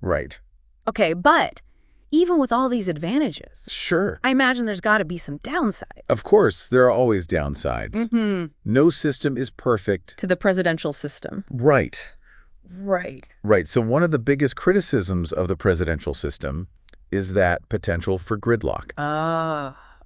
Right. Okay, but even with all these advantages, Sure. I imagine there's got to be some downside. Of course, there are always downsides. Mm-hmm. No system is perfect. To the presidential system. Right. Right. Right. So one of the biggest criticisms of the presidential system is that potential for gridlock.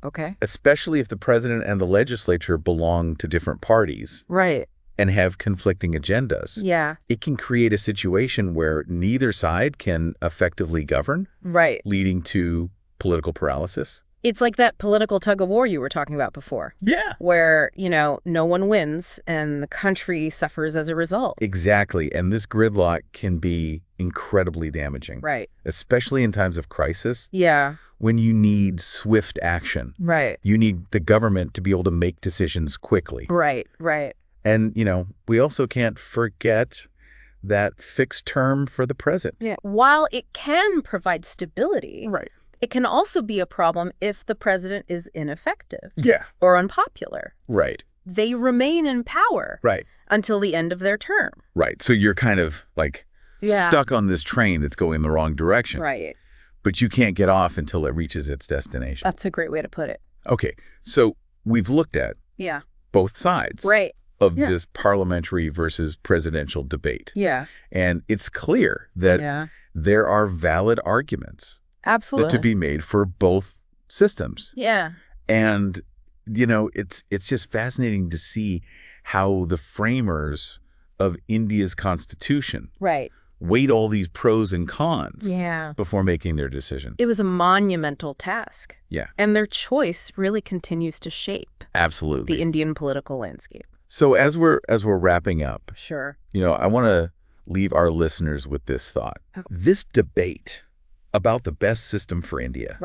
Okay. Especially if the president and the legislature belong to different parties. Right. And have conflicting agendas. Yeah. It can create a situation where neither side can effectively govern. Right. Leading to political paralysis. It's like that political tug of war you were talking about before. Yeah. Where, no one wins and the country suffers as a result. Exactly. And this gridlock can be incredibly damaging. Right. Especially in times of crisis. Yeah. When you need swift action. Right. You need the government to be able to make decisions quickly. Right. Right. And, we also can't forget that fixed term for the president. Yeah. While it can provide stability, Right. it can also be a problem if the president is ineffective. Yeah. Or unpopular. Right. They remain in power. Right. Until the end of their term. Right. So you're kind of stuck on this train that's going the wrong direction. Right. But you can't get off until it reaches its destination. That's a great way to put it. Okay. So we've looked at both sides. Right. Of this parliamentary versus presidential debate. Yeah. And it's clear that there are valid arguments to be made for both systems. Yeah. And, it's just fascinating to see how the framers of India's constitution weighed all these pros and cons before making their decision. It was a monumental task. Yeah. And their choice really continues to shape Absolutely. the Indian political landscape. So as we're wrapping up, Sure. I want to leave our listeners with this thought. Okay. This debate about the best system for India,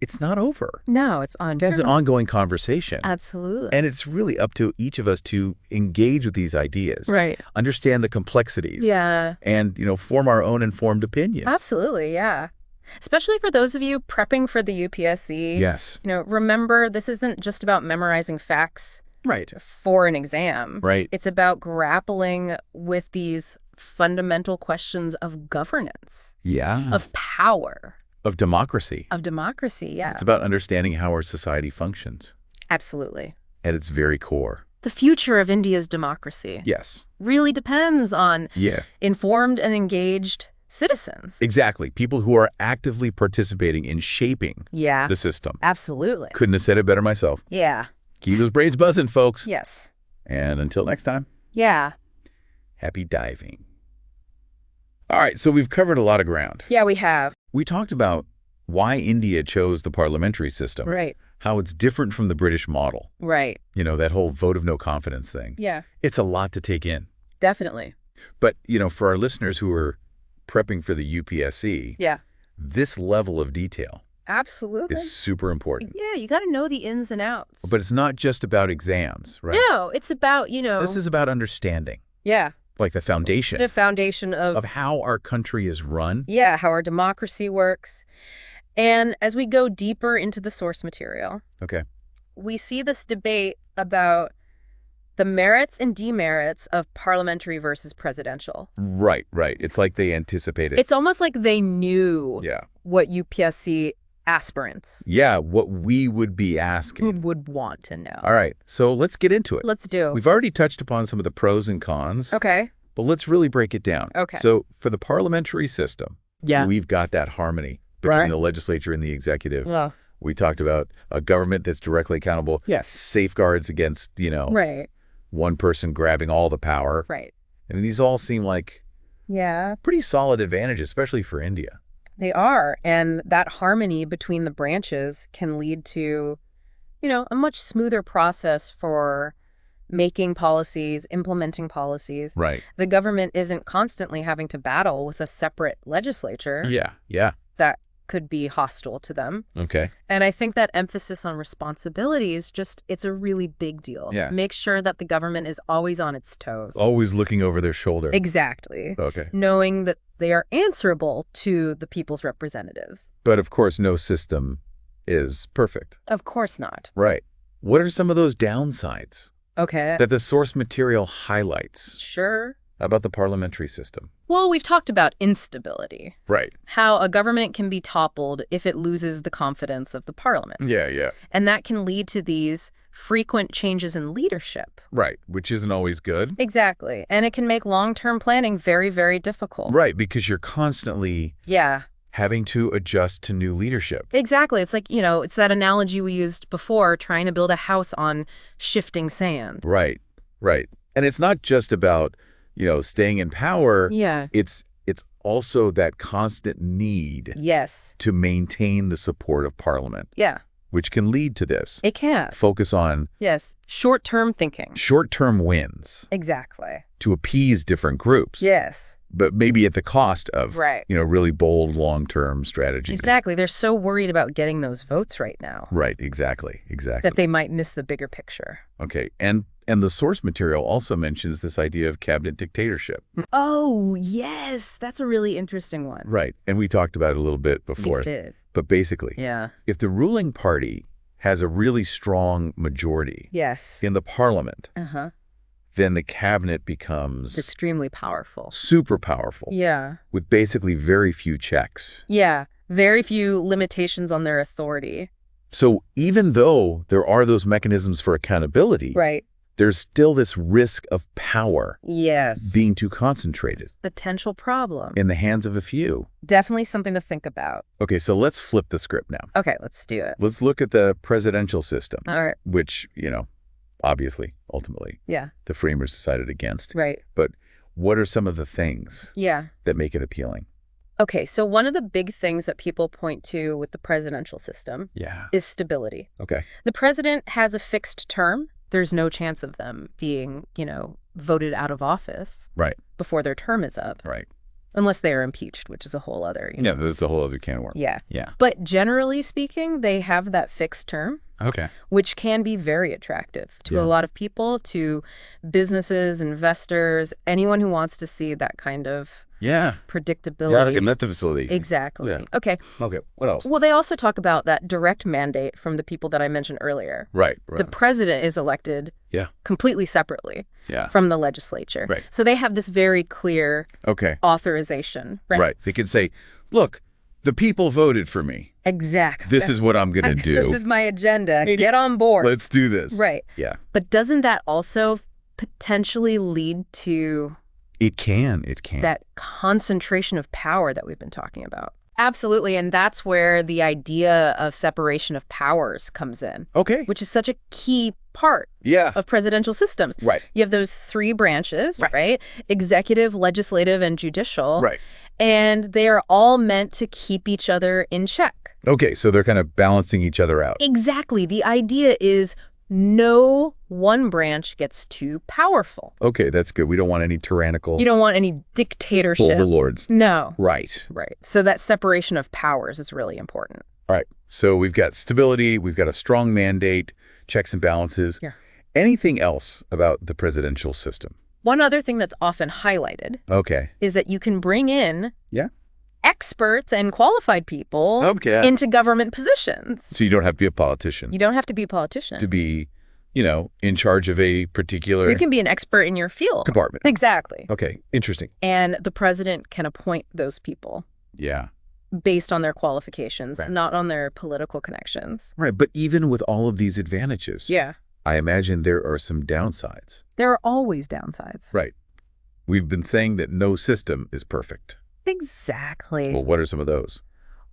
it's not over. No, it's ongoing. It's an ongoing conversation. Absolutely. And it's really up to each of us to engage with these ideas. Right. Understand the complexities. Yeah. And, form our own informed opinions. Absolutely, yeah. Especially for those of you prepping for the UPSC. Yes. Remember, this isn't just about memorizing facts. Right. For an exam. Right. It's about grappling with these fundamental questions of governance. Yeah. Of power. Of democracy. Of democracy, yeah. It's about understanding how our society functions. Absolutely. At its very core. The future of India's democracy. Yes. Really depends on informed and engaged citizens. Exactly. People who are actively participating in shaping the system. Absolutely. Couldn't have said it better myself. Yeah. Keep those brains buzzing, folks. Yes. And until next time. Yeah. Happy diving. All right, so we've covered a lot of ground. Yeah, we have. We talked about why India chose the parliamentary system. Right. How it's different from the British model. Right. That whole vote of no confidence thing. Yeah. It's a lot to take in. Definitely. But, for our listeners who are prepping for the UPSC, this level of detail Absolutely. is super important. Yeah, you got to know the ins and outs. But it's not just about exams, right? No, it's about, This is about understanding. Yeah. Like the foundation. The foundation of how our country is run. Yeah, how our democracy works. And as we go deeper into the source material, we see this debate about the merits and demerits of parliamentary versus presidential. Right, right. It's like they anticipated. It's almost like they knew what UPSC aspirants what we would be asking. Would want to know. All right, so let's get into it. Let's do. We've already touched upon some of the pros and cons. Okay. But let's really break it down. Okay. So for the parliamentary system, we've got that harmony between the legislature and the executive. Yeah. We talked about a government that's directly accountable. Yes. Safeguards against, one person grabbing all the power. Right. I mean, these all seem like pretty solid advantages, especially for India. They are. And that harmony between the branches can lead to, a much smoother process for making policies, implementing policies. Right. The government isn't constantly having to battle with a separate legislature. Yeah. That could be hostile to them. Okay. And I think that emphasis on responsibility is it's a really big deal. Yeah. Make sure that the government is always on its toes. Always looking over their shoulder. Exactly. Okay. Knowing that they are answerable to the people's representatives. But of course, no system is perfect. Of course not. Right. What are some of those downsides that the source material highlights? Sure. How about the parliamentary system? Well, we've talked about instability. Right. How a government can be toppled if it loses the confidence of the parliament. Yeah. And that can lead to these frequent changes in leadership. Right, which isn't always good. Exactly. And it can make long-term planning very, very difficult. Right, because you're constantly having to adjust to new leadership. Exactly. It's like, it's that analogy we used before, trying to build a house on shifting sand. Right. And it's not just about, staying in power. Yeah. It's also that constant need to maintain the support of Parliament. Yeah. Which can lead to this. It can. Focus on short-term thinking. Short-term wins. Exactly. To appease different groups. Yes. But maybe at the cost of, really bold long-term strategies. Exactly. They're so worried about getting those votes right now. Right, exactly. That they might miss the bigger picture. Okay, and the source material also mentions this idea of cabinet dictatorship. Oh, yes. That's a really interesting one. Right, and we talked about it a little bit before. We did. But basically, if the ruling party has a really strong majority in the parliament, then the cabinet becomes extremely powerful. Super powerful. Yeah. With basically very few checks. Yeah. Very few limitations on their authority. So even though there are those mechanisms for accountability, there's still this risk of power being too concentrated. Potential problem. In the hands of a few. Definitely something to think about. Okay, so let's flip the script now. Okay, let's do it. Let's look at the presidential system. All right. Which, obviously, ultimately, the framers decided against. Right. But what are some of the things that make it appealing? Okay, so one of the big things that people point to with the presidential system is stability. Okay. The president has a fixed term. There's no chance of them being, voted out of office before their term is up. Right. Unless they are impeached, which is a whole other, Yeah, that's a whole other can of worms. Yeah. Yeah. But generally speaking, they have that fixed term. Okay. Which can be very attractive to a lot of people, to businesses, investors, anyone who wants to see that kind of predictability. Yeah, like a method facility. Exactly. Yeah. Okay. What else? Well, they also talk about that direct mandate from the people that I mentioned earlier. Right. The president is elected completely separately from the legislature. Right. So they have this very clear authorization. Right. They can say, look, the people voted for me. Exactly. This is what I'm going to do. This is my agenda. Get on board. Let's do this. Right. Yeah. But doesn't that also potentially lead to... It can. That concentration of power that we've been talking about? Absolutely. And that's where the idea of separation of powers comes in. Okay. Which is such a key part of presidential systems. Right. You have those three branches, right? Executive, legislative, and judicial. Right. And they are all meant to keep each other in check. Okay, so they're kind of balancing each other out. Exactly. The idea is no one branch gets too powerful. Okay, that's good. We don't want any tyrannical... You don't want any dictatorship. Overlords. No. Right. Right. So that separation of powers is really important. All right. So we've got stability, we've got a strong mandate, checks and balances. Yeah. Anything else about the presidential system? One other thing that's often highlighted is that you can bring in experts and qualified people into government positions. So you don't have to be a politician. You don't have to be a politician. To be, in charge of a particular... You can be an expert in your field. Department. Exactly. Okay, interesting. And the president can appoint those people. Yeah. Based on their qualifications, not on their political connections. Right, but even with all of these advantages... I imagine there are some downsides. There are always downsides. Right. We've been saying that no system is perfect. Exactly. Well, what are some of those?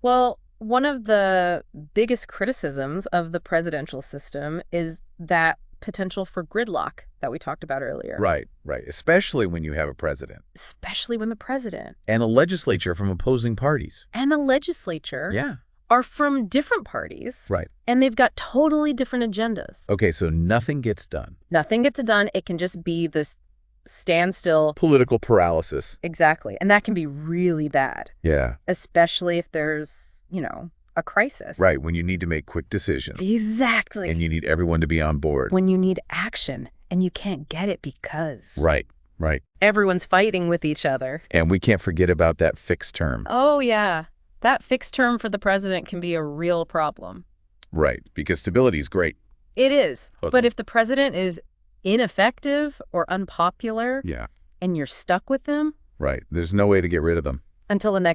Well, one of the biggest criticisms of the presidential system is that potential for gridlock that we talked about earlier. Right. Especially when you have a president. Especially when the president. And a legislature from opposing parties. And the legislature. Are from different parties. Right. And they've got totally different agendas. Okay, so nothing gets done. Nothing gets done. It can just be this standstill. Political paralysis. Exactly. And that can be really bad. Yeah. Especially if there's, a crisis. Right, when you need to make quick decisions. Exactly. And you need everyone to be on board. When you need action and you can't get it because... Right. Everyone's fighting with each other. And we can't forget about that fixed term. Oh, yeah. That fixed term for the president can be a real problem. Right, because stability is great. It is. But if the president is ineffective or unpopular and you're stuck with them. Right. There's no way to get rid of them. Until the next